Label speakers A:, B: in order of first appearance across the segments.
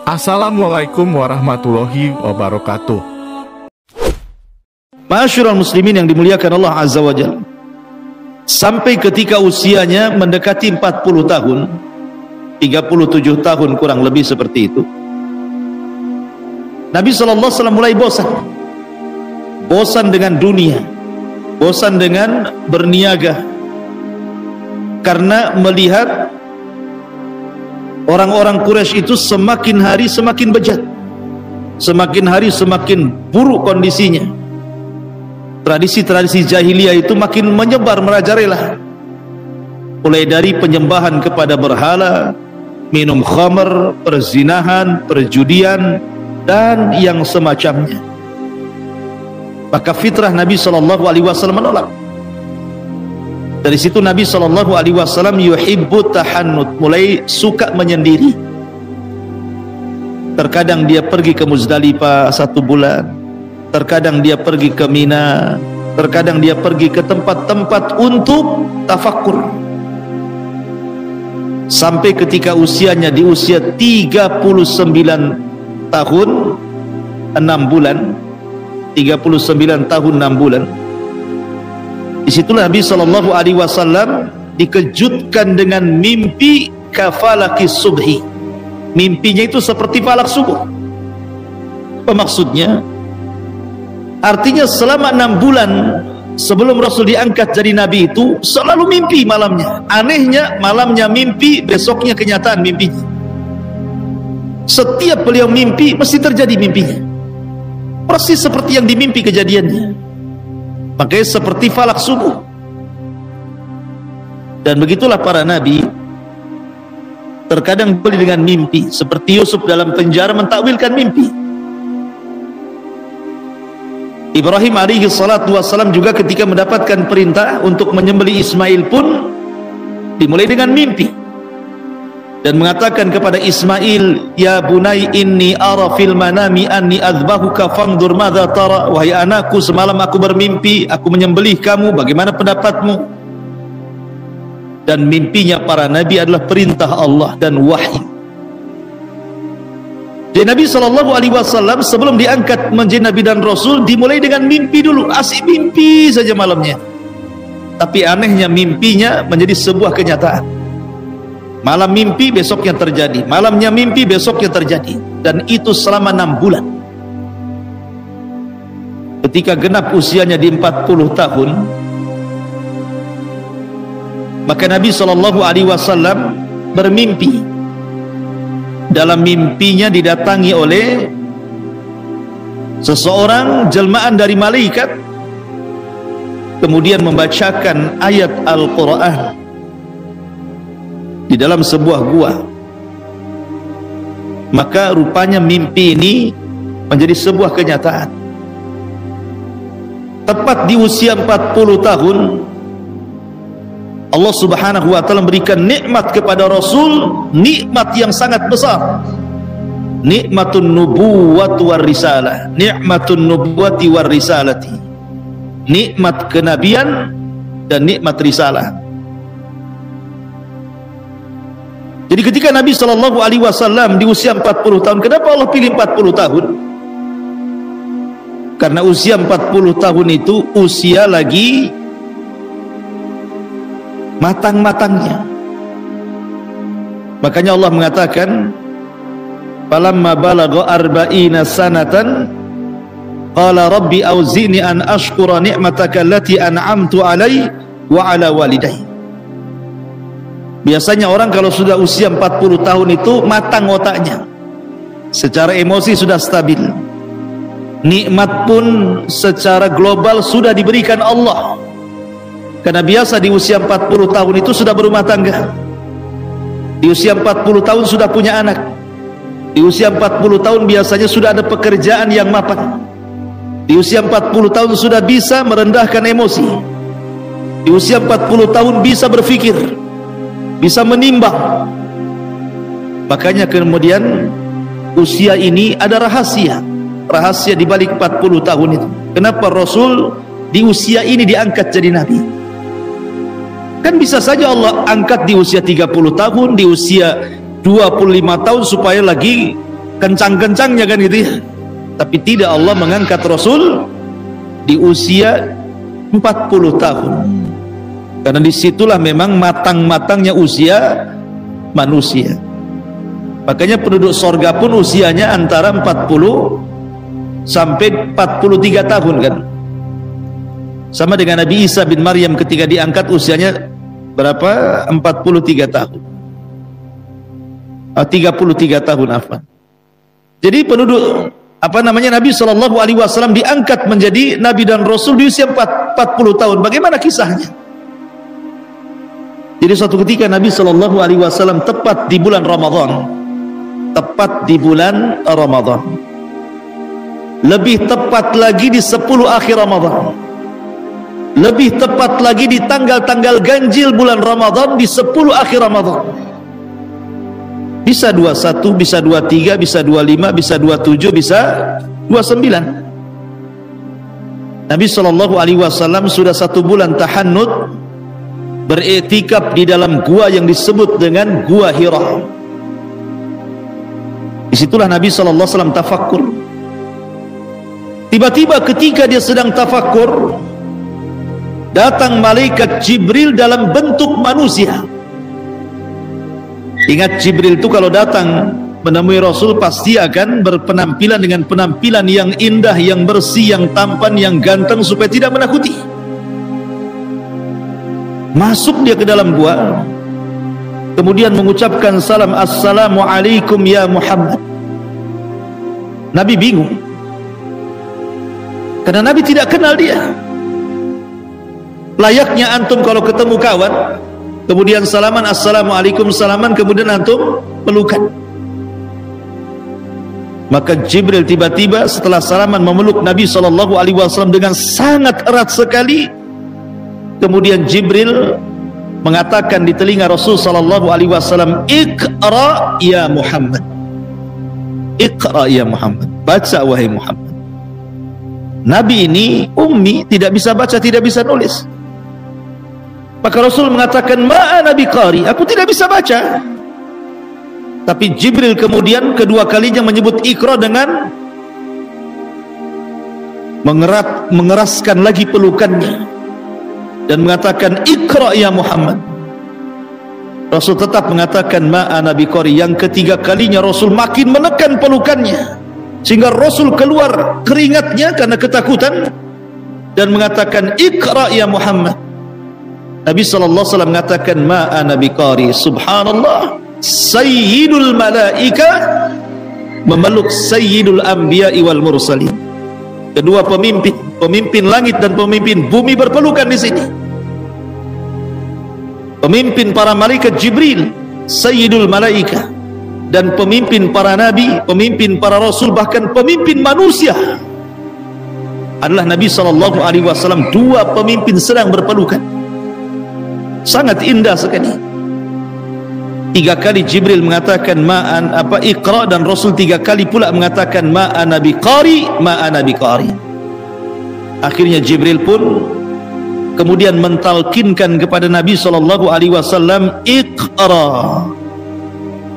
A: Assalamualaikum warahmatullahi wabarakatuh.
B: Ma'asyiral muslimin yang dimuliakan Allah Azza wa Jalla, sampai ketika usianya mendekati 40 tahun, 37 tahun kurang lebih seperti itu, Nabi SAW mulai bosan dengan dunia, bosan dengan berniaga, karena melihat orang-orang Quraisy itu semakin hari semakin bejat, semakin hari semakin buruk kondisinya. Tradisi-tradisi jahiliyah itu makin menyebar merajalela, mulai dari penyembahan kepada berhala, minum khamr, perzinahan, perjudian, dan yang semacamnya. Maka fitrah Nabi SAW menolak. Dari situ Nabi SAW yuhibbu tahannut, mulai suka menyendiri. Terkadang dia pergi ke Muzdalifah 1 bulan, terkadang dia pergi ke Mina, terkadang dia pergi ke tempat-tempat untuk tafakkur. Sampai ketika usianya di usia 39 tahun 6 bulan, 39 tahun 6 bulan, disitulah Nabi SAW dikejutkan dengan mimpi kafalaki subhi. Mimpinya itu seperti falak subuh. Apa maksudnya? Artinya selama 6 bulan sebelum Rasul diangkat jadi Nabi itu selalu mimpi malamnya. Anehnya malamnya mimpi, besoknya kenyataan mimpinya. Setiap beliau mimpi mesti terjadi mimpinya, persis seperti yang dimimpi kejadiannya. Makanya seperti falak subuh. Dan begitulah para nabi, terkadang beli dengan mimpi, seperti Yusuf dalam penjara mentakwilkan mimpi. Ibrahim alaihi salatu wassalam juga ketika mendapatkan perintah untuk menyembelih Ismail pun dimulai dengan mimpi, dan mengatakan kepada Ismail, ya bunai inni ara fil manami anni azbahuka fangdur madza tara. Wahai anakku, semalam aku bermimpi aku menyembelih kamu, bagaimana pendapatmu? Dan mimpinya para nabi adalah perintah Allah dan wahyu. Jadi Nabi SAW sebelum diangkat menjadi Nabi dan Rasul dimulai dengan mimpi dulu, asik mimpi saja malamnya. Tapi anehnya mimpinya menjadi sebuah kenyataan. Malam mimpi, besoknya terjadi. Malamnya mimpi, besoknya terjadi. Dan itu selama 6 bulan. Ketika genap usianya di 40 tahun, maka Nabi SAW bermimpi. Dalam mimpinya didatangi oleh seseorang jelmaan dari malaikat, kemudian membacakan ayat Al-Quran di dalam sebuah gua. Maka rupanya mimpi ini menjadi sebuah kenyataan. Tepat di usia 40 tahun Allah Subhanahu wa ta'ala memberikan nikmat kepada Rasul, nikmat yang sangat besar. Nikmatun nubuwati war risalah, nikmatun nubuwati war risalati. Nikmat kenabian dan nikmat risalah. Jadi ketika Nabi SAW di usia 40 tahun, kenapa Allah pilih 40 tahun? Karena usia 40 tahun itu usia lagi matang-matangnya. Makanya Allah mengatakan, falamma balagha arba'ina sanatan qala rabbi auzi'ni an ashkura ni'mataka allati an'amtu 'alai wa 'ala walidayya. Biasanya orang kalau sudah usia 40 tahun itu matang otaknya, secara emosi sudah stabil, nikmat pun secara global sudah diberikan Allah. Karena biasa di usia 40 tahun itu sudah berumah tangga, di usia 40 tahun sudah punya anak, di usia 40 tahun biasanya sudah ada pekerjaan yang mapan, di usia 40 tahun sudah bisa merendahkan emosi, di usia 40 tahun bisa berpikir, bisa menimbang. Makanya kemudian usia ini ada rahasia di balik 40 tahun itu. Kenapa Rasul di usia ini diangkat jadi Nabi? Kan bisa saja Allah angkat di usia 30 tahun, di usia 25 tahun supaya lagi kencang-kencangnya kan gitu ya. Tapi tidak, Allah mengangkat Rasul di usia 40 tahun. Karena disitulah memang matang-matangnya usia manusia. Makanya penduduk sorga pun usianya antara 40 sampai 43 tahun kan. Sama dengan Nabi Isa bin Maryam ketika diangkat usianya berapa? 43 tahun. 33 tahun afwan. Jadi penduduk Nabi SAW diangkat menjadi Nabi dan Rasul di usia 40 tahun. Bagaimana kisahnya? Jadi suatu ketika Nabi SAW tepat di bulan Ramadan, lebih tepat lagi di 10 akhir Ramadan, lebih tepat lagi di tanggal-tanggal ganjil bulan Ramadan di 10 akhir Ramadan. Bisa 21, bisa 23, bisa 25, bisa 27, bisa 29. Nabi SAW sudah 1 bulan tahannud, beriktikaf di dalam gua yang disebut dengan Gua Hira. Disitulah Nabi SAW tafakkur. Tiba-tiba ketika dia sedang tafakkur, datang malaikat Jibril dalam bentuk manusia. Ingat, Jibril itu kalau datang menemui Rasul pasti akan berpenampilan dengan penampilan yang indah, yang bersih, yang tampan, yang ganteng, supaya tidak menakuti. Masuk dia ke dalam gua, kemudian mengucapkan salam, Assalamualaikum ya Muhammad. Nabi bingung, karena Nabi tidak kenal dia. Layaknya antum kalau ketemu kawan, kemudian salaman, Assalamualaikum, salaman, kemudian antum pelukan. Maka Jibril tiba-tiba setelah salaman memeluk Nabi SAW dengan sangat erat sekali. Kemudian Jibril mengatakan di telinga Rasul SAW, Iqra ya Muhammad, Iqra ya Muhammad, baca wahai Muhammad. Nabi ini ummi, tidak bisa baca, tidak bisa nulis. Maka Rasul mengatakan, Ma'ana biqari, aku tidak bisa baca. Tapi Jibril kemudian kedua kalinya menyebut Iqra dengan mengeraskan lagi pelukannya dan mengatakan, Iqra ya Muhammad. Rasul tetap mengatakan, Ma'ana biqari. Yang ketiga kalinya Rasul makin menekan pelukannya, sehingga Rasul keluar keringatnya karena ketakutan dan mengatakan, Iqra ya Muhammad. Nabi SAW mengatakan, Ma'ana biqari. Subhanallah, Sayyidul Malaika memeluk Sayyidul Anbiya'i wal Mursalin. Kedua pemimpin langit dan pemimpin bumi berpelukan di sini. Pemimpin para malaikat Jibril, Sayyidul Malaika, dan pemimpin para nabi, pemimpin para rasul, bahkan pemimpin manusia adalah Nabi SAW. Dua pemimpin sedang berpelukan, sangat indah sekali. 3 kali Jibril mengatakan Iqra, dan Rasul 3 kali pula mengatakan Ma'ana biqari, Ma'ana biqari. Akhirnya Jibril pun kemudian mentalkinkan kepada Nabi SAW, Iqra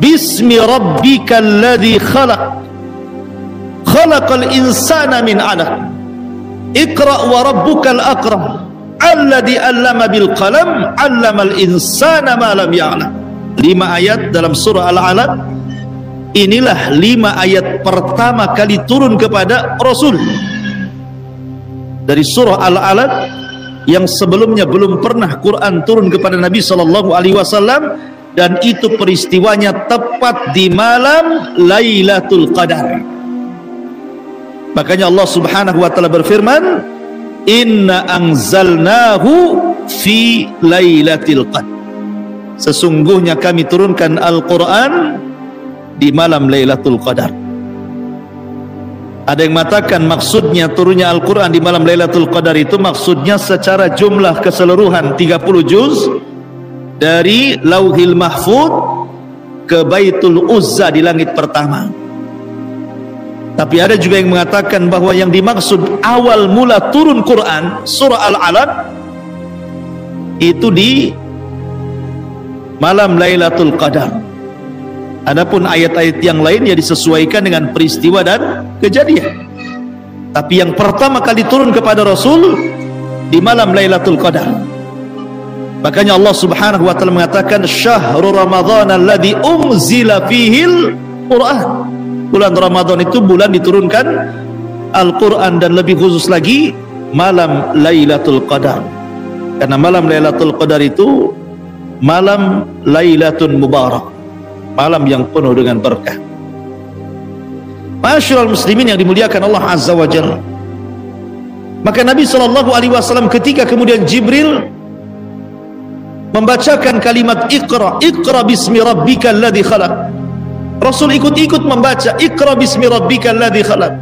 B: bismi rabbikal ladzi khalaq, khalaqal insana min 'alaq, Iqra wa rabbukal akram, alladzi 'allama bil qalam, 'allamal insana ma lam ya'lam. 5 ayat dalam surah Al-Alaq. Inilah 5 ayat pertama kali turun kepada Rasul dari surah Al-Alaq, yang sebelumnya belum pernah Quran turun kepada Nabi SAW, dan itu peristiwanya tepat di malam Lailatul Qadar. Makanya Allah Subhanahu wa taala berfirman, Inna anzalnahu fi Lailatul Qadar. Sesungguhnya kami turunkan Al-Quran di malam Lailatul Qadar. Ada yang mengatakan maksudnya turunnya Al-Quran di malam Lailatul Qadar itu maksudnya secara jumlah keseluruhan 30 juz dari Lauhil Mahfud ke Baitul Uzza di langit pertama. Tapi ada juga yang mengatakan bahwa yang dimaksud awal mula turun Quran surah Al-Alaq itu di malam Lailatul Qadar. Adapun ayat-ayat yang lain ya disesuaikan dengan peristiwa dan kejadian. Tapi yang pertama kali turun kepada Rasul di malam Lailatul Qadar. Makanya Allah Subhanahu wa taala mengatakan syahrul ramadhan alladzi unzila fihil Qur'an. Bulan Ramadan itu bulan diturunkan Al-Qur'an, dan lebih khusus lagi malam Lailatul Qadar. Karena malam Lailatul Qadar itu malam Lailatun Mubarak, malam yang penuh dengan berkah. Ma'asyiral muslimin yang dimuliakan Allah Azza wa Jalla. Maka Nabi SAW ketika kemudian Jibril membacakan kalimat Iqra, Iqra bismi rabbikal ladzi khalaq, Rasul ikut-ikut membaca Iqra bismi rabbikal ladzi khalaq,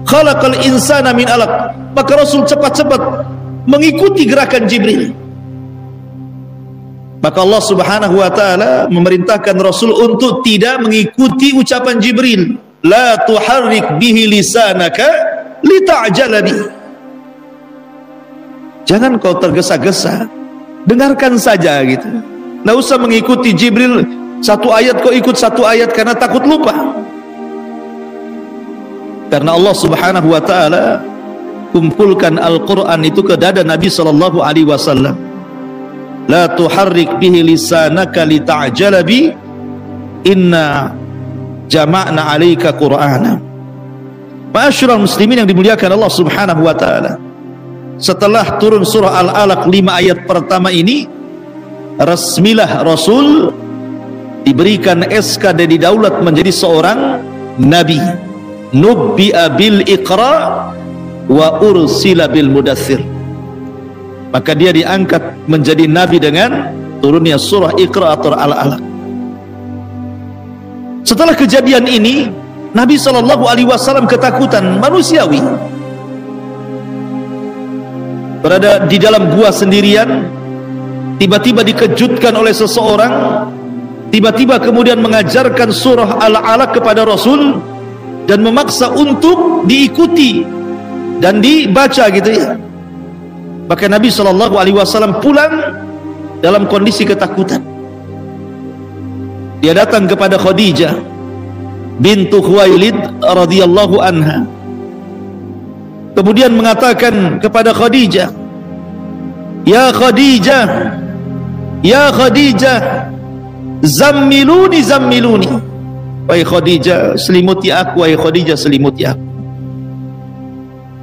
B: khalaqal insana min alaq. Maka Rasul cepat-cepat mengikuti gerakan Jibril. Maka Allah Subhanahu wa taala memerintahkan Rasul untuk tidak mengikuti ucapan Jibril, la tuharrik bihi lisanaka lita'jala bi. Jangan kau tergesa-gesa, dengarkan saja gitu. Enggak usah mengikuti Jibril, satu ayat kau ikut satu ayat karena takut lupa. Karena Allah Subhanahu wa taala kumpulkan Al-Qur'an itu ke dada Nabi sallallahu alaihi wasallam. La tuharrik bihi lisanaka lita'jala bi inna jama'na 'alaika qur'ana. Ma'asyiral muslimin yang dimuliakan Allah Subhanahu wa taala. Setelah turun surah Al-Alaq 5 ayat pertama ini, resmilah Rasul diberikan SK dan didaulat menjadi seorang nabi. Nubbi'a bil Iqra wa ursila bil Mudaththir. Maka dia diangkat menjadi nabi dengan turunnya surah Iqra atau Al-Alaq. Setelah kejadian ini, Nabi SAW ketakutan manusiawi. Berada di dalam gua sendirian, tiba-tiba dikejutkan oleh seseorang, tiba-tiba kemudian mengajarkan surah Al-Alaq kepada Rasul dan memaksa untuk diikuti dan dibaca gitu ya. Maka Nabi SAW pulang dalam kondisi ketakutan. Dia datang kepada Khadijah bintu Khuwailid radhiyallahu anha, kemudian mengatakan kepada Khadijah, ya Khadijah, ya Khadijah, zammiluni zammiluni. Wahai Khadijah, selimuti aku, wahai Khadijah, selimuti aku.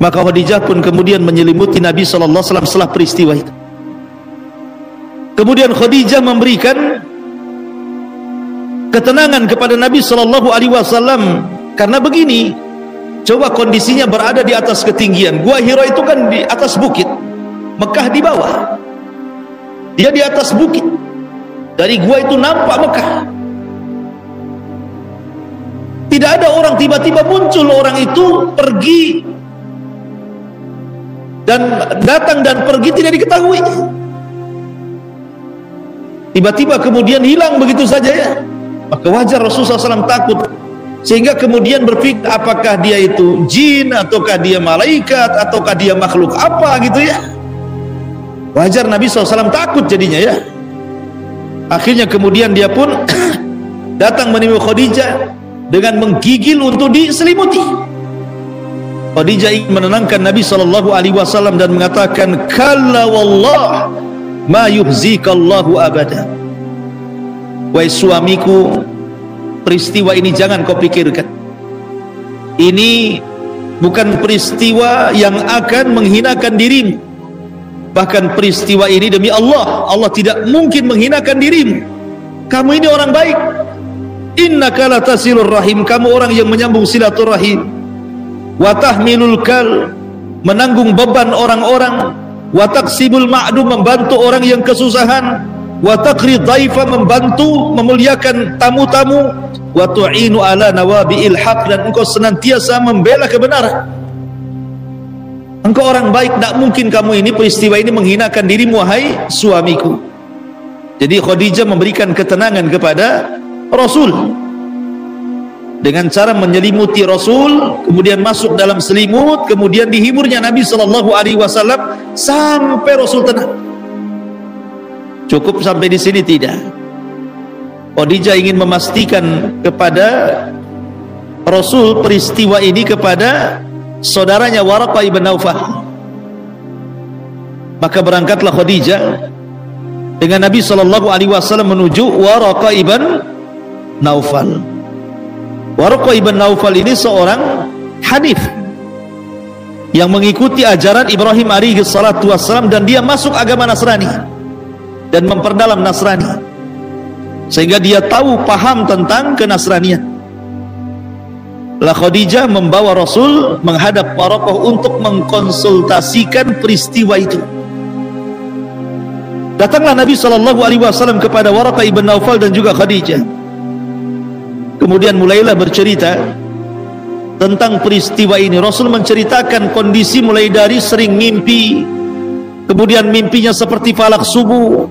B: Maka Khadijah pun kemudian menyelimuti Nabi SAW setelah peristiwa itu. Kemudian Khadijah memberikan ketenangan kepada Nabi SAW. Karena begini, coba kondisinya berada di atas ketinggian. Gua Hira itu kan di atas bukit, Mekah di bawah, dia di atas bukit. Dari gua itu nampak Mekah. Tidak ada orang, tiba-tiba muncul orang itu pergi dan datang dan pergi tidak diketahui. Tiba-tiba kemudian hilang begitu saja ya. Maka wajar Rasulullah SAW takut, sehingga kemudian berpikir apakah dia itu jin, ataukah dia malaikat, ataukah dia makhluk apa gitu ya. Wajar Nabi SAW takut jadinya ya. Akhirnya kemudian dia pun datang menemui Khadijah dengan menggigil untuk diselimuti. Khadijah ingin menenangkan Nabi SAW dan mengatakan, kalla wallah ma yuhzikallahu abada. Wahai suamiku, peristiwa ini jangan kau pikirkan. Ini bukan peristiwa yang akan menghinakan dirimu. Bahkan peristiwa ini demi Allah, Allah tidak mungkin menghinakan dirimu. Kamu ini orang baik. Innaka latasilur rahim, kamu orang yang menyambung silaturahim. Wa tahmilul kal, menanggung beban orang-orang. Wa taqsibul ma'dum, membantu orang yang kesusahan. Wa taqri dhaifa, membantu memuliakan tamu-tamu. Wa tu'inu ala nawabi'il haq, dan engkau senantiasa membela kebenaran. Engkau orang baik, tidak mungkin kamu ini peristiwa ini menghinakan dirimu wahai suamiku. Jadi Khadijah memberikan ketenangan kepada Rasul dengan cara menyelimuti Rasul, kemudian masuk dalam selimut, kemudian dihiburnya Nabi SAW sampai Rasul tenang. Cukup sampai di sini? Tidak. Khadijah ingin memastikan kepada Rasul peristiwa ini kepada saudaranya Waraqah ibn Naufal. Maka berangkatlah Khadijah dengan Nabi SAW menuju Waraqah ibn Naufal. Waraqah ibn Naufal ini seorang hanif yang mengikuti ajaran Ibrahim alaihi salatu wassalam, dan dia masuk agama Nasrani dan memperdalam Nasrani, sehingga dia tahu paham tentang kenasranian. La Khadijah membawa Rasul menghadap Waraqah untuk mengkonsultasikan peristiwa itu. Datanglah Nabi SAW kepada Waraqah ibn Naufal dan juga Khadijah. Kemudian mulailah bercerita tentang peristiwa ini. Rasul menceritakan kondisi mulai dari sering mimpi, kemudian mimpinya seperti falak subuh,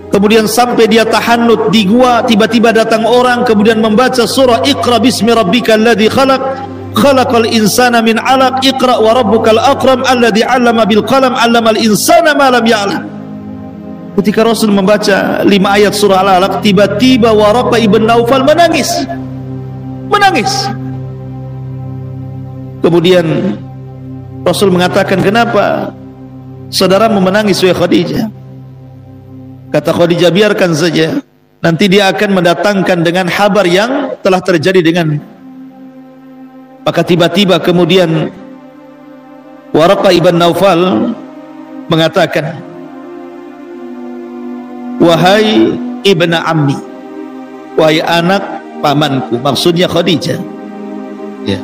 B: kemudian sampai dia tahannut di gua, tiba-tiba datang orang kemudian membaca surah Iqra bismi rabbikal ladzi khalaq, khalaqal insana min 'alaq, Iqra wa rabbukal akram alladzi 'allama bil qalam 'allamal insana ma lam ya'lam. Ketika Rasul membaca 5 ayat surah Al-Alaq, tiba-tiba Waraqah ibn Naufal menangis. Kemudian Rasul mengatakan, kenapa saudaramu menangis wahai Khadijah? Kata Khadijah, biarkan saja, nanti dia akan mendatangkan dengan kabar yang telah terjadi dengan. Maka tiba-tiba kemudian Waraqah ibn Naufal mengatakan, wahai ibna ammi, wahai anak pamanku, maksudnya Khadijah, ya,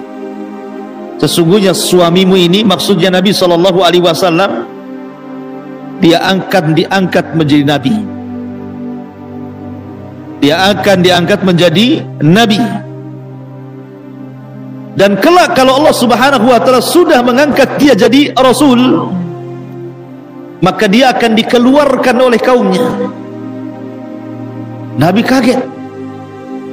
B: sesungguhnya suamimu ini, maksudnya Nabi SAW, dia akan diangkat menjadi nabi. Dia akan diangkat menjadi nabi. Dan kelak kalau Allah Subhanahu wa taala sudah mengangkat dia jadi rasul, maka dia akan dikeluarkan oleh kaumnya. Nabi kaget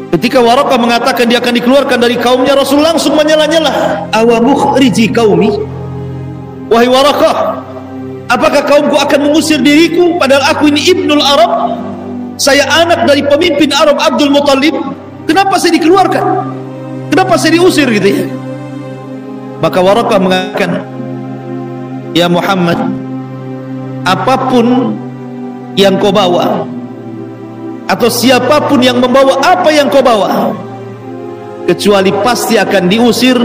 B: ketika Waraqah mengatakan dia akan dikeluarkan dari kaumnya. Rasul langsung menyela-nyela, awa mukhriji qaumi, wahai Waraqah, apakah kaumku akan mengusir diriku padahal aku ini ibnul Arab, saya anak dari pemimpin Arab Abdul Muttalib, kenapa saya dikeluarkan, kenapa saya diusir gitu ya? Maka Waraqah mengatakan, ya Muhammad, apapun yang kau bawa atau siapapun yang membawa apa yang kau bawa, kecuali pasti akan diusir,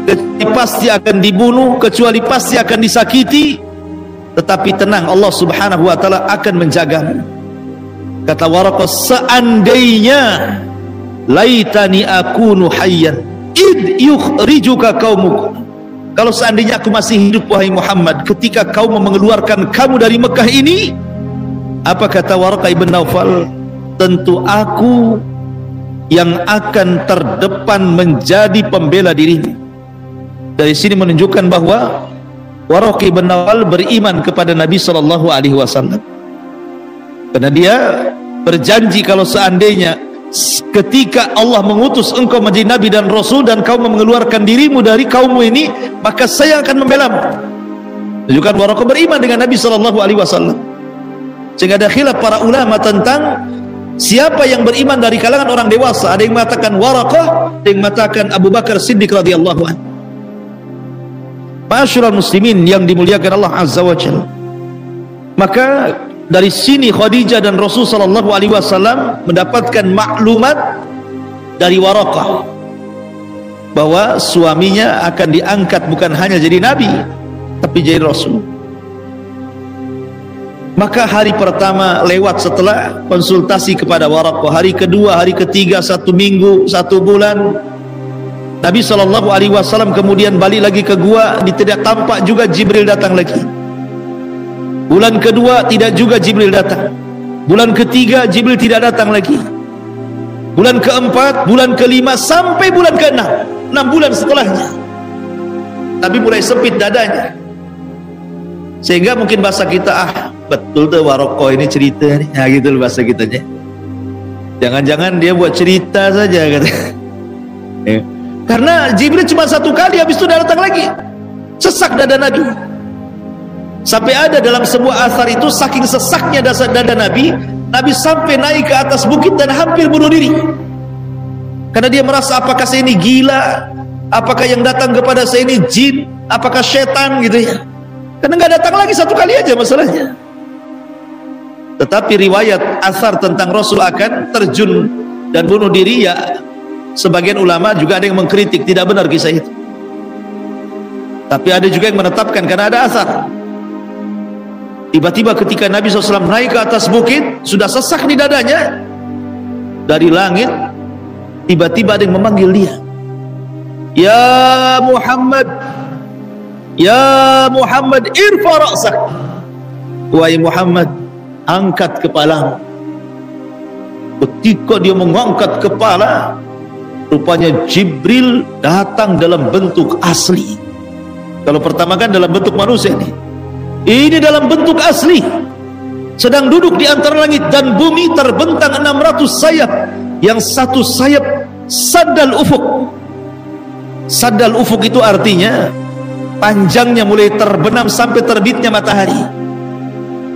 B: kecuali pasti akan dibunuh, kecuali pasti akan disakiti. Tetapi tenang, Allah Subhanahu wa taala akan menjagamu. Kata Waraqah, seandainya laitani akunu hayyan id yukhrijuka qaumuka, kalau seandainya aku masih hidup wahai Muhammad ketika kaum mengeluarkan kamu dari Mekah ini, apa kata Waraqah ibn Naufal, tentu aku yang akan terdepan menjadi pembela dirimu. Dari sini menunjukkan bahwa Waraqah ibn Naufal beriman kepada Nabi SAW, karena dia berjanji kalau seandainya ketika Allah mengutus engkau menjadi Nabi dan Rasul dan kau mengeluarkan dirimu dari kaummu ini, maka saya akan membelamu. Menunjukkan Waraqah beriman dengan Nabi SAW. Sehingga ada khilaf para ulama tentang siapa yang beriman dari kalangan orang dewasa. Ada yang mengatakan Waraqah, ada yang mengatakan Abu Bakar Siddiq radhiyallahu anhu. Ma'asyiral muslimin yang dimuliakan Allah Azza wa Jalla, maka dari sini Khadijah dan Rasul sallallahu alaihi wasallam mendapatkan maklumat dari Waraqah bahwa suaminya akan diangkat bukan hanya jadi nabi tapi jadi rasul. Maka hari pertama lewat setelah konsultasi kepada Waraqah, hari kedua, hari ketiga, 1 minggu, 1 bulan, Nabi SAW kemudian balik lagi ke gua, tidak tampak juga Jibril datang lagi. Bulan kedua tidak juga Jibril datang. Bulan ketiga Jibril tidak datang lagi. Bulan keempat, bulan kelima, sampai bulan keenam, 6 bulan setelahnya Nabi mulai sempit dadanya, sehingga mungkin bahasa kita, betul tuh Waraqah ini cerita nih, nah gitu loh bahasa kitanya. Jangan-jangan dia buat cerita saja kata. Karena Jibril cuma 1 kali, habis itu datang lagi, sesak dada Nabi. Sampai ada dalam sebuah asar itu, saking sesaknya dada Nabi, Nabi sampai naik ke atas bukit dan hampir bunuh diri. Karena dia merasa, apakah saya ini gila? Apakah yang datang kepada saya ini jin? Apakah setan gitu ya? Karena nggak datang lagi, satu kali aja masalahnya. Tetapi riwayat asar tentang Rasul akan terjun dan bunuh diri, ya sebagian ulama juga ada yang mengkritik, tidak benar kisah itu. Tapi ada juga yang menetapkan karena ada asar. Tiba-tiba ketika Nabi SAW naik ke atas bukit, sudah sesak di dadanya, dari langit tiba-tiba ada yang memanggil dia, ya Muhammad, ya Muhammad, irfa ra'sak, wahai Muhammad, angkat kepalamu. Ketika dia mengangkat kepala, rupanya Jibril datang dalam bentuk asli. Kalau pertama kan dalam bentuk manusia nih, ini dalam bentuk asli, sedang duduk di antara langit dan bumi, terbentang 600 sayap, yang satu sayap saddal ufuk. Saddal ufuk itu artinya panjangnya mulai terbenam sampai terbitnya matahari.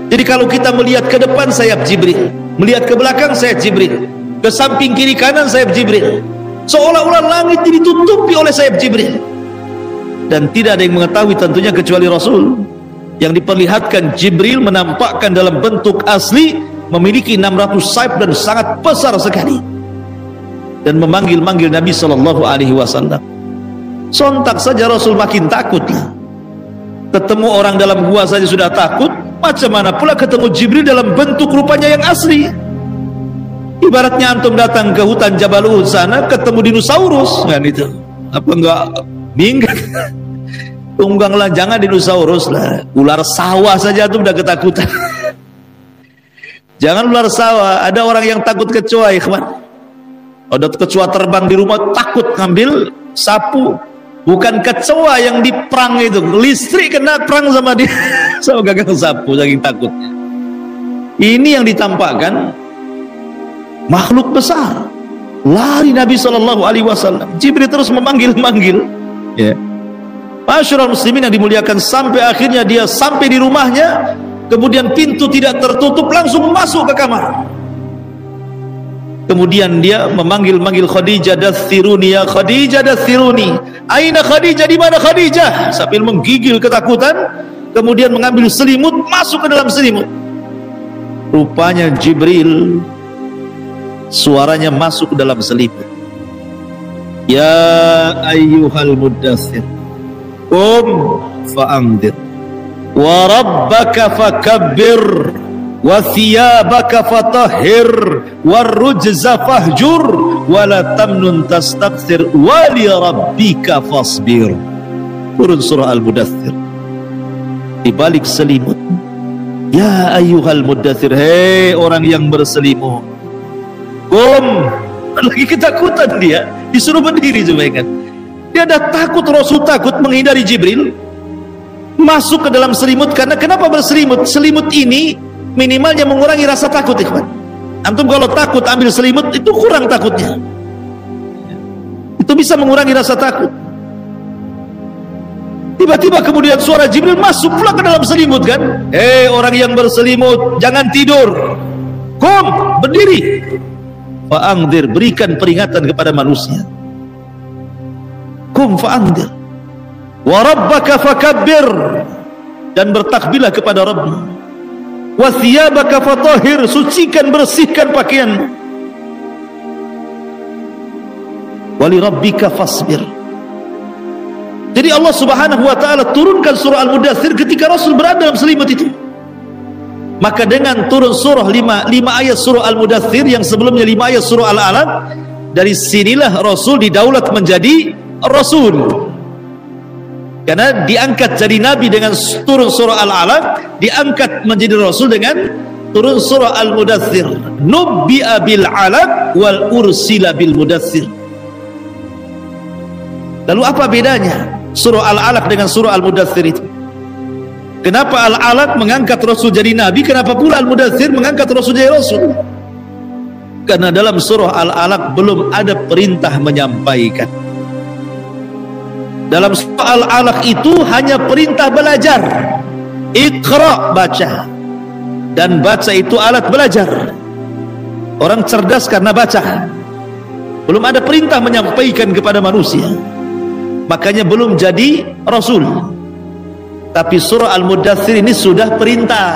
B: Jadi kalau kita melihat ke depan, sayap Jibril, melihat ke belakang, sayap Jibril, ke samping kiri kanan, sayap Jibril, seolah-olah langit ditutupi oleh sayap Jibril. Dan tidak ada yang mengetahui tentunya kecuali Rasul. Yang diperlihatkan Jibril menampakkan dalam bentuk asli, memiliki 600 sayap dan sangat besar sekali, dan memanggil-manggil Nabi SAW. Sontak saja Rasul makin takut. Ketemu orang dalam gua saja sudah takut, macam mana pula ketemu Jibril dalam bentuk rupanya yang asli. Ibaratnya antum datang ke hutan Jabal Uhud sana, ketemu dinosaurus kan, itu apa enggak minggat? Tungganglah, jangan dinosaurus lah, ular sawah saja tuh udah ketakutan. Jangan ular sawah, ada orang yang takut kecoa, ikhwan. Ada kecoa terbang di rumah, takut ngambil sapu. Bukan kecoa yang diperang itu, listrik kena perang sama dia, sama gagang sapu, saking takutnya. Ini yang ditampakkan makhluk besar. Lari Nabi SAW. Jibril terus memanggil-manggil, ya. Masyarul muslimin yang dimuliakan, sampai akhirnya dia sampai di rumahnya, kemudian pintu tidak tertutup, langsung masuk ke kamar. Kemudian dia memanggil-manggil Khadijah, dathiruni ya Khadijah, dathiruni. Aina Khadijah, di mana Khadijah? Sambil menggigil ketakutan, kemudian mengambil selimut, masuk ke dalam selimut. Rupanya Jibril, suaranya masuk ke dalam selimut. Ya ayyuhal muddathir, qum fa'anzir, wa rabbaka fakabbir, wa thiyabaka fatahhir, war rujza fahjur, wa la tamnun tastakthir, wa li rabbika fasbir. Turun surah Al-Mudaththir. Di balik selimut, ya ayyuhal muddathir, hei orang yang berselimut, qum. Lagi ketakutan dia, disuruh berdiri coba kan. Dia ada takut, Rasul takut, menghindari Jibril, masuk ke dalam selimut. Karena kenapa berselimut? Selimut ini minimalnya mengurangi rasa takut, ikhwan. Antum kalau takut ambil selimut, itu kurang takutnya, itu bisa mengurangi rasa takut. Tiba-tiba kemudian suara Jibril masuk pula ke dalam selimut kan. Hei orang yang berselimut, jangan tidur, qum, berdiri, fa'anzir, berikan peringatan kepada manusia. Qum fa'anzir, wa rabbaka fakabbir, dan bertakbirlah kepada Rabbmu. Wa thiyabaka fatahhir, sucikan, bersihkan pakaianmu. Wa li rabbika fasbir. Jadi Allah Subhanahu wa taala turunkan surah Al-Mudaththir ketika Rasul berada dalam selimut itu. Maka dengan turun surah 5 ayat surah Al-Mudaththir yang sebelumnya 5 ayat surah Al-Alaq, dari sinilah Rasul didaulat menjadi Rasul. Karena diangkat jadi Nabi dengan turun surah Al-Alaq, diangkat menjadi Rasul dengan turun surah Al-Mudaththir. Nubbi'a bil 'alaq wal ursila bil mudaththir. Lalu apa bedanya surah Al-Alaq dengan surah Al-Mudaththir itu? Kenapa Al-Alaq mengangkat Rasul jadi Nabi, kenapa pula Al-Mudaththir mengangkat Rasul jadi Rasul? Karena dalam surah Al-Alaq belum ada perintah menyampaikan. Dalam surah Al-Alaq itu hanya perintah belajar. Iqra, baca. Dan baca itu alat belajar. Orang cerdas karena baca. Belum ada perintah menyampaikan kepada manusia, makanya belum jadi rasul. Tapi surah Al-Mudaththir ini sudah perintah.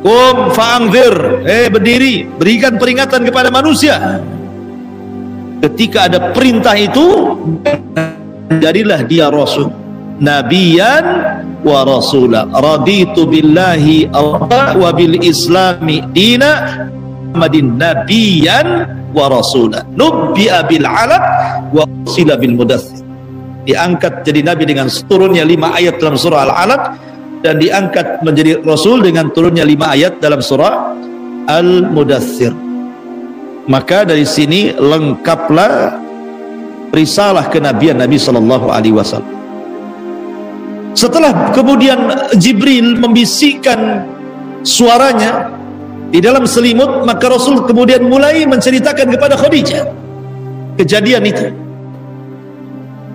B: Qum fa'anzir, berdiri, berikan peringatan kepada manusia. Ketika ada perintah itu, jadilah dia rasul, nabiyan wa rasula. Raditu billahi wa bil islami dina, Muhammadin nabiyan wa rasula. Nubbi'a bil alaq wa ursila bil mudaththir. Diangkat jadi nabi dengan turunnya 5 ayat dalam surah Al-Alaq, dan diangkat menjadi rasul dengan turunnya 5 ayat dalam surah Al-Mudaththir. Maka dari sini lengkaplah risalah kenabian Nabi sallallahu alaihi wasallam. Setelah kemudian Jibril membisikkan suaranya di dalam selimut, maka Rasul kemudian mulai menceritakan kepada Khadijah kejadian itu.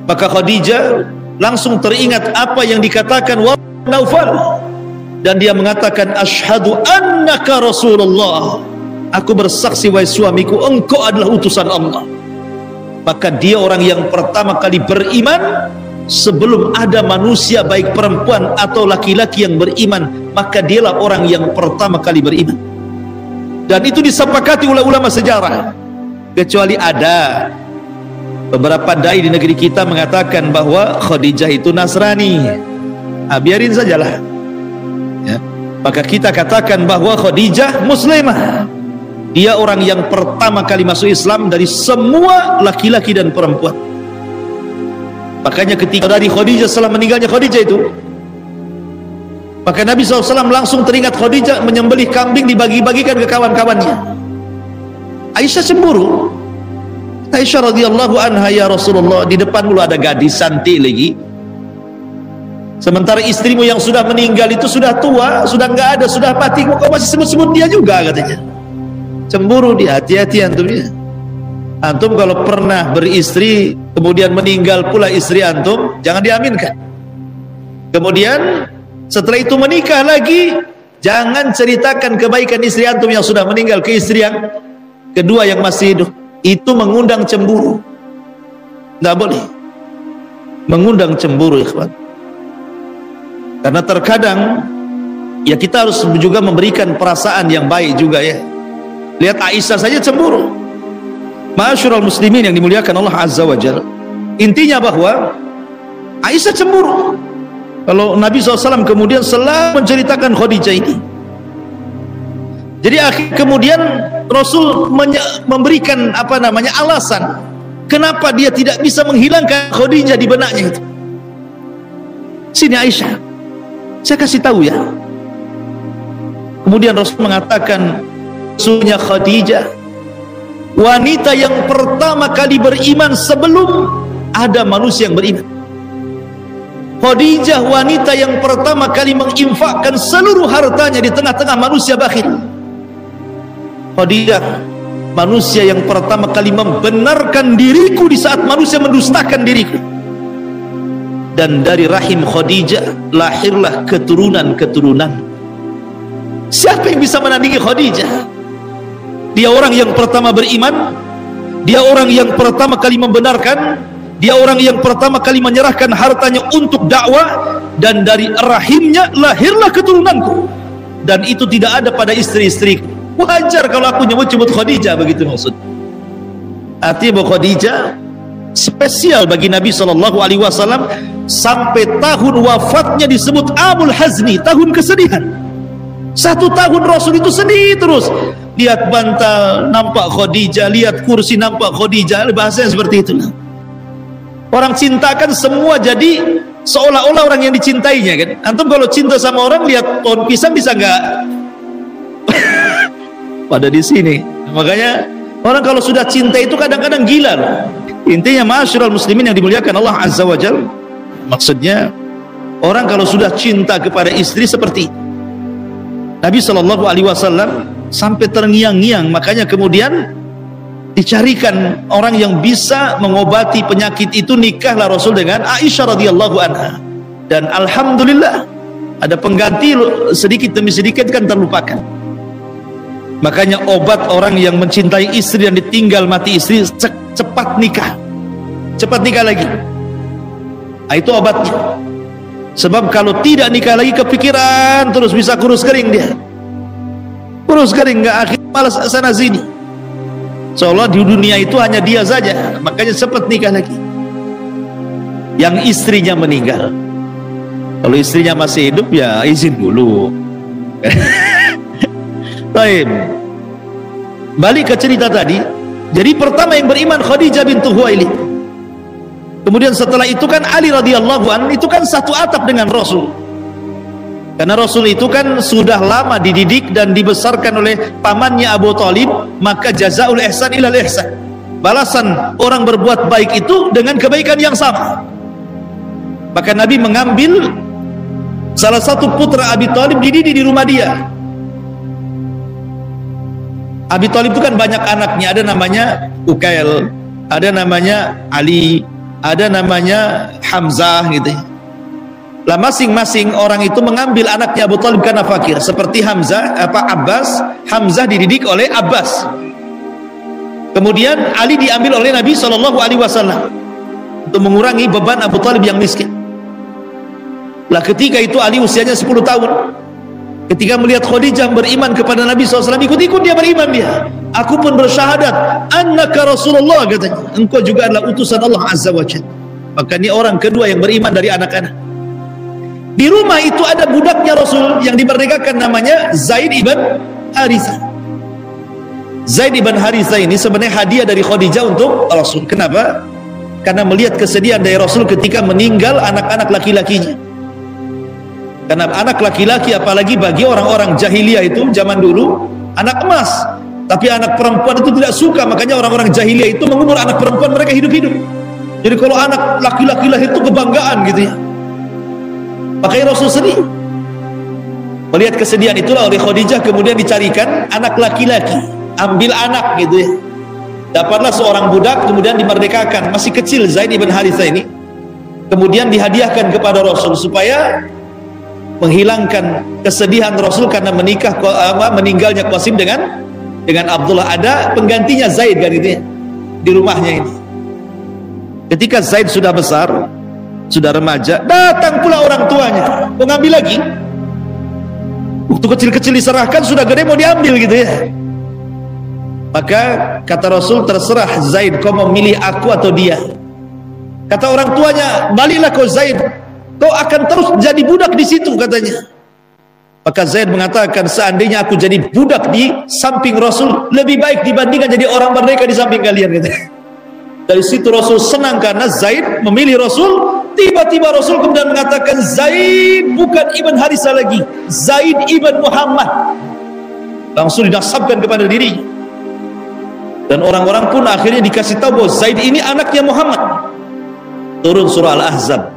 B: Maka Khadijah langsung teringat apa yang dikatakan wa Naufal, dan dia mengatakan asyhadu annaka Rasulullah. Aku bersaksi wahai suamiku, engkau adalah utusan Allah. Maka dia orang yang pertama kali beriman sebelum ada manusia baik perempuan atau laki-laki yang beriman, maka dialah orang yang pertama kali beriman. Dan itu disepakati oleh ulama sejarah, kecuali ada beberapa dai di negeri kita mengatakan bahwa Khadijah itu Nasrani. Biarin sajalah ya. Maka kita katakan bahwa Khadijah Muslimah. Dia orang yang pertama kali masuk Islam dari semua laki-laki dan perempuan. Makanya ketika dari Khadijah, setelah meninggalnya Khadijah itu, maka Nabi SAW langsung teringat Khadijah menyembelih kambing, dibagi-bagikan ke kawan-kawannya. Aisyah cemburu. Aisyah radhiyallahu anha, ya Rasulullah, di depan mulu ada gadis cantik lagi, sementara istrimu yang sudah meninggal itu sudah tua, sudah nggak ada, sudah mati, kok masih sebut-sebut dia juga, katanya. Cemburu dia. Hati-hati antum ya. Antum kalau pernah beristri kemudian meninggal pula istri antum, jangan diaminkan. Kemudian setelah itu menikah lagi, jangan ceritakan kebaikan istri antum yang sudah meninggal ke istri yang kedua yang masih hidup. Itu mengundang cemburu. Tidak boleh mengundang cemburu, ikhwan. Karena terkadang ya kita harus juga memberikan perasaan yang baik juga ya. Lihat Aisyah saja cemburu. Ma'asyiral muslimin yang dimuliakan Allah Azza wa Jalla. Intinya bahwa Aisyah cemburu kalau Nabi SAW kemudian selalu menceritakan Khadijah ini. Jadi kemudian Rasul memberikan alasan kenapa dia tidak bisa menghilangkan Khadijah di benaknya itu. Sini Aisyah, saya kasih tahu ya. Kemudian Rasul mengatakan, sesungguhnya Khadijah wanita yang pertama kali beriman sebelum ada manusia yang beriman. Khadijah wanita yang pertama kali menginfakkan seluruh hartanya di tengah-tengah manusia bakhil. Khadijah manusia yang pertama kali membenarkan diriku di saat manusia mendustakan diriku. Dan dari rahim Khadijah lahirlah keturunan-keturunan. Siapa yang bisa menandingi Khadijah? Dia orang yang pertama beriman, dia orang yang pertama kali membenarkan, dia orang yang pertama kali menyerahkan hartanya untuk dakwah, dan dari rahimnya lahirlah keturunanku. Dan itu tidak ada pada istri-istriku. Wajar kalau aku nyebut-nyebut Khadijah, begitu maksud. Artinya bahwa Khadijah spesial bagi Nabi SAW sampai tahun wafatnya disebut Amul Hazni, tahun kesedihan. 1 tahun Rasul itu sedih terus. Lihat bantal nampak Khadijah, lihat kursi nampak Khadijah, bahasanya seperti itu. Orang cintakan semua jadi seolah-olah orang yang dicintainya kan. Antum kalau cinta sama orang lihat pohon pisang bisa nggak pada di sini. Makanya orang kalau sudah cinta itu kadang-kadang gila loh. Intinya ma'asyiral muslimin yang dimuliakan Allah Azza wa Jalla, maksudnya orang kalau sudah cinta kepada istri seperti Nabi SAW sampai terngiang-ngiang. Makanya kemudian dicarikan orang yang bisa mengobati penyakit itu, nikahlah Rasul dengan Aisyah radhiyallahu anha. Dan alhamdulillah ada pengganti, sedikit demi sedikit kan terlupakan. Makanya obat orang yang mencintai istri dan ditinggal mati istri, cepat nikah lagi. Nah, itu obatnya. Sebab kalau tidak nikah lagi, kepikiran terus, bisa kurus kering dia, kurus kering, nggak, akhirnya malas sana sini, seolah di dunia itu hanya dia saja. Makanya cepat nikah lagi. Yang istrinya meninggal, kalau istrinya masih hidup ya izin dulu. Baik, balik ke cerita tadi. Jadi pertama yang beriman Khadijah bintu Khuwailid. Kemudian setelah itu kan Ali radhiyallahu anhu, itu kan satu atap dengan Rasul. Karena Rasul itu kan sudah lama dididik dan dibesarkan oleh pamannya Abu Thalib, maka jazaul ihsan ilal ihsan. Balasan orang berbuat baik itu dengan kebaikan yang sama. Maka Nabi mengambil salah satu putra Abi Thalib, dididik di rumah dia. Abi Thalib itu kan banyak anaknya, ada namanya Ukail, ada namanya Ali, ada namanya Hamzah gitu. Lah masing-masing orang itu mengambil anaknya Abu Thalib karena fakir. Seperti Abbas, Hamzah dididik oleh Abbas. Kemudian Ali diambil oleh Nabi SAW untuk mengurangi beban Abu Thalib yang miskin. Lah ketika itu Ali usianya 10 tahun. Ketika melihat Khadijah beriman kepada Nabi SAW, ikut-ikut dia beriman dia. Aku pun bersyahadat, annaka Rasulullah, katanya, engkau juga adalah utusan Allah Azza wa Jalla. Maka ini orang kedua yang beriman dari anak-anak. Di rumah itu ada budaknya Rasul yang dimerdekakan, namanya Zaid ibn Harithah. Zaid ibn Harithah ini sebenarnya hadiah dari Khadijah untuk Rasul. Kenapa? Karena melihat kesedihan dari Rasul ketika meninggal anak-anak laki-lakinya. Karena anak laki-laki, apalagi bagi orang-orang jahiliyah itu zaman dulu, anak emas. Tapi anak perempuan itu tidak suka, makanya orang-orang jahiliyah itu mengubur anak perempuan mereka hidup-hidup. Jadi kalau anak laki-laki lahir itu kebanggaan gitu ya. Makanya Rasul sedih. Melihat kesedihan itulah oleh Khadijah kemudian dicarikan anak laki-laki, ambil anak gitu ya. Dapatlah seorang budak, kemudian dimerdekakan, masih kecil Zaid ibn Harithah ini. Kemudian dihadiahkan kepada Rasul supaya menghilangkan kesedihan Rasul karena meninggalnya Qasim dengan Abdullah. Ada penggantinya Zaid kan itu ya, di rumahnya ini. Ketika Zaid sudah besar, sudah remaja, datang pula orang tuanya mau ngambil lagi. Waktu kecil-kecil diserahkan, sudah gede mau diambil gitu ya. Maka kata Rasul, terserah Zaid, kau mau milih aku atau dia. Kata orang tuanya, baliklah kau Zaid, kau akan terus jadi budak di situ, katanya. Maka Zaid mengatakan, seandainya aku jadi budak di samping Rasul, lebih baik dibandingkan jadi orang merdeka di samping kalian, katanya. Dari situ Rasul senang karena Zaid memilih Rasul. Tiba-tiba Rasul kemudian mengatakan, Zaid bukan Ibn Harithah lagi, Zaid Ibn Muhammad. Langsung dinasabkan kepada diri. Dan orang-orang pun akhirnya dikasih tahu bahwa Zaid ini anaknya Muhammad. Turun surah Al-Ahzab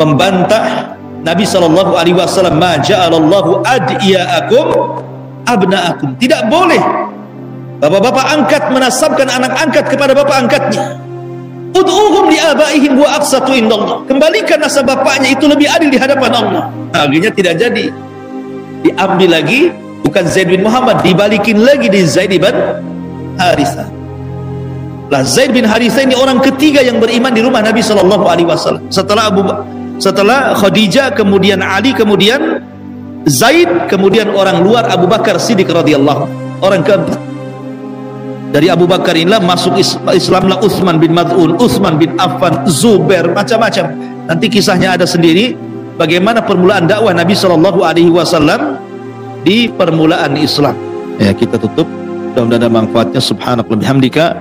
B: membantah Nabi SAW, ma ja'alallahu ad'iya'akum abna'akum. Tidak boleh bapak-bapak angkat menasabkan anak angkat kepada bapak angkatnya. Ud'uhum li'abaihim wa aqsatu indallah. Kembalikan nasab bapaknya, itu lebih adil di hadapan Allah. Akhirnya tidak jadi. Diambil lagi, bukan Zaid bin Muhammad, dibalikin lagi di Zaid bin Harithah. Lah Zaid bin Harithah ini orang ketiga yang beriman di rumah Nabi SAW. Setelah Khadijah, kemudian Ali, kemudian Zaid, kemudian orang luar Abu Bakar Siddiq radhiyallahu, orang keempat. Dari Abu Bakar inilah masuk Islamlah Utsman bin Maz'un, Utsman bin Affan, Zubair, macam-macam. Nanti kisahnya ada sendiri bagaimana permulaan dakwah Nabi SAW di permulaan Islam. Ya, kita tutup. Mudah-mudahan ada manfaatnya. Subhanallah bihamdika,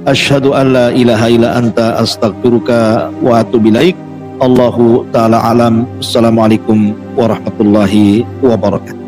B: asyhadu an la ilaha illa anta, astaghfiruka wa atubu ilaik. Allahu ta'ala alam. Assalamualaikum warahmatullahi wabarakatuh.